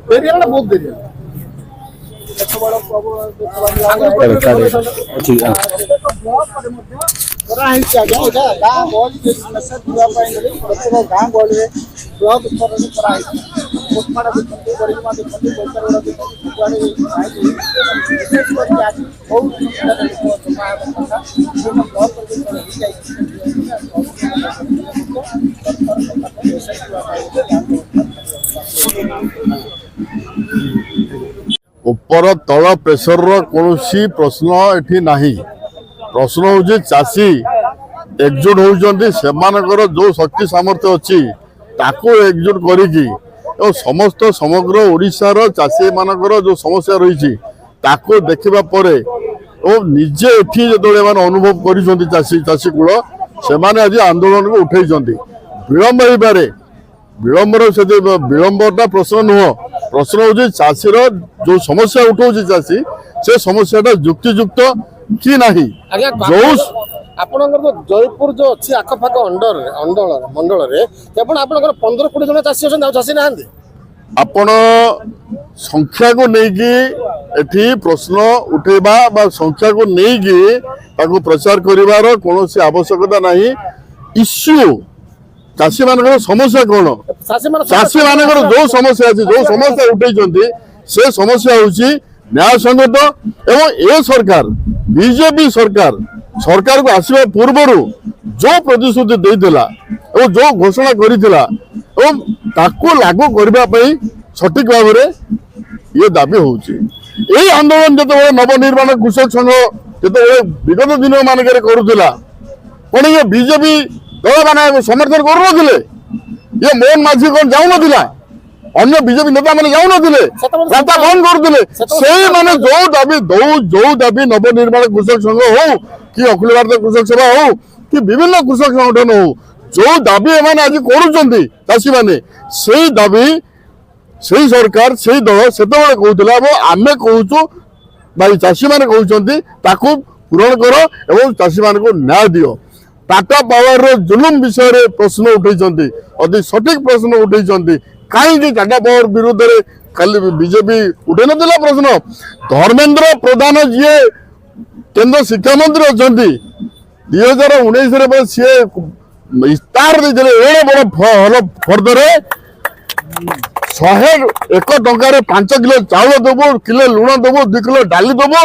बेरिया बहुत बेरिया गाँ गहली प्रत्येक गाँ गहली ब्लॉक स्तर पोटमाड़ देखते गरिमा देखते पैसा ऊपर तल प्रेसर कौन प्रश्न एठी नहीं। प्रश्न हूँ चाषी एकजुट होती जो शक्ति सामर्थ्य अच्छी ताको एकजुट करी समस्त समग्र ओडिशार चाषी मानकर जो समस्या रही ताको देखा पर निजे एठी जो अनुभव कर चाषी कूल से आज आंदोलन को उठे विलंब हो पारे विलंबर से विलंबटा प्रश्न नुह। प्रश्न हूँ चाषीर जो समस्या उठाऊ चाषी से समस्याटा युक्तियुक्त कि नहीं। जो आपणकर जयपुर जो अच्छी आखपाख मंडल केवल आप 15-20 जन चाषी अच्छा चाषी ना आपण संख्या को लेकिन प्रश्न उठेबा संख्या को लेकिन प्रचार करिवार कौन आवश्यकता नहीं। इश्यू चाषी मान समस्या कौन चाषी मान जो समस्या अच्छी जो समस्या उठे से समस्या हूँ न्याय संगत एवं ए सरकार बीजेपी सरकार को आसवा पूर्व जो प्रतिश्रुति देता जो घोषणा करता लागू करने सठिक भाव में ये दाबी होची। आंदोलन जो नवनिर्माण कृषक संघ जो विगत दिन मानक करुला कौन ये बीजेपी दल मान समर्थन करुले ये मोहन माझी कौन जाऊन अन्य बीजेपी नेता मैंने जाऊन रास्ता बंद करुले जो दाबी नवनिर्माण कृषक संघ हो कि अखिल भारतीय कृषक सभा हो कि विभिन्न कृषक संगठन हो जो दाबी एम आज करुँच मैंने से दाबी से सरकार से दल से कहला आम कहूँ भाई चाषी मैंने कहते पूरण कर एवं चाषी मान को न्याय दियो। टाटा पावर जुलुम विषय प्रश्न उठे अति सठिक प्रश्न उठे कहीं टाटा पावर विरुद्ध में खाली बीजेपी उठे ना प्रश्न। धर्मेंद्र प्रधान जी केंद्र शिक्षा मंत्री अच्छा 2019 सी इस्तार देते एड़े बड़ फर्दरे 101 टंकार 5 किलो चाउल देवु किलो लुण देवु 2 किलो डाली देवु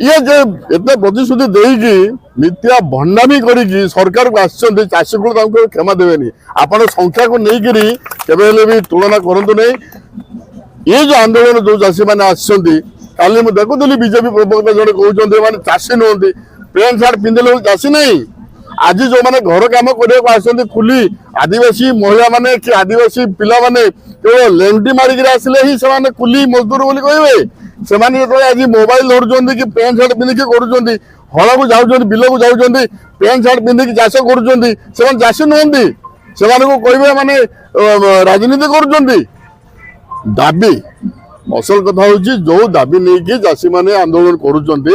ये जे एत प्रतिश्रुति देकी मिथ्या भंडामी करी सरकार को आसछन्ते चाषी को क्षमा देवेनी। आपण संख्या को लेकिन केबे भी तुलना करंतु नहीं। ये जो आंदोलन जो चाषी मैंने आसछन्ते काली मु देखुली बीजेपी प्रवक्ता जड़े कहते माने चाषी नुहति पैंट सार्ट पिंधे चाषी नहीं। आज जो मैंने घर कम करने आसते कुली आदिवासी महिला माने कि आदिवासी पिला माने केवल लेंटी मारिक आसिले ही से कुली मजदूर बोली कहे से आज मोबाइल धरुंच कि पैंट सार्ट पिंधिकी कर हल को जाऊँ बिल को जाऊँ पैंट सार्ट पिंधिकी चाष कर चाषी नुहति से कहे माने राजनीति कर दाबी असल कथा हूँ जो दाबी नहीं कि चाषी मैंने आंदोलन करुँच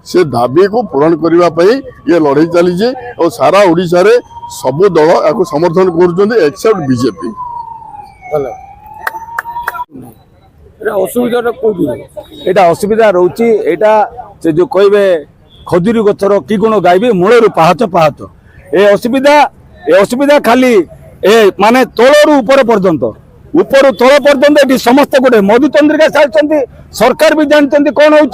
से दाबी को पूरण करने ये लड़ाई चली और सारा ओडिशा रे सबु दल या समर्थन कर एक्सेप्ट बीजेपी। असुविधा रोचे से जो कहे खजुरी गचर कि गुण गायबे मूलर पाहच पाहच ए असुविधा खाली माने तलू ऊपर पर्यंत ऊपर तल पर्यंत ये समस्त गोटे मधुचंद्रिका सारी सरकार भी जानते कौन हो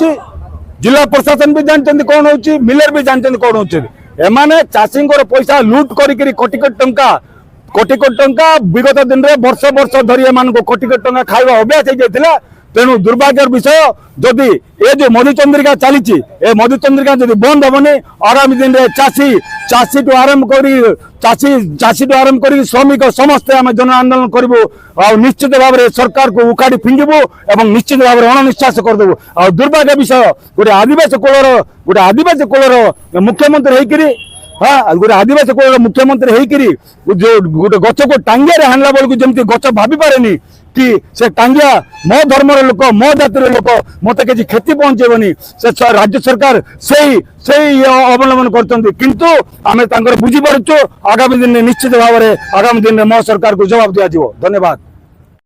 जिला प्रशासन भी जानते कौन हो मिलर भी जानते कौन हो चाषी पैसा लुट करी कोटी कोटी टंका विगत दिन में वर्ष वर्ष धरी एम कोटी कोटी टंका खाଇବା अभ्यास हो तेणु दुर्भाग्य विषय जदि ये जो मधुचंद्रिका चली मधुचंद्रिका जब बंद हेनी आगामी दिन में चाषी टू आरंभ कर श्रमिक समस्ते आम जन आंदोलन करूँ निश्चित भाव में सरकार को उखाड़ी फिंगबू और निश्चित भाव में अणनिश्वास करदेबू। आ दुर्भाग्य विषय गोटे आदिवासी कूलर मुख्यमंत्री होकर हाँ गोटे आदिवासी कूलर मुख्यमंत्री होकर जो गोटे गच को टांगिया हाणला बेलू जमी गच भाभी पारे कि से टांगिया मो धर्मर लोक मो जातिर लोक मत किसी क्षति पहुंचेबनी से राज्य सरकार से अवलंबन करते किंतु आम बुझीपु आगामी दिन में निश्चित भाव में आगामी दिन में मो सरकार को जवाब दिया धन्यवाद।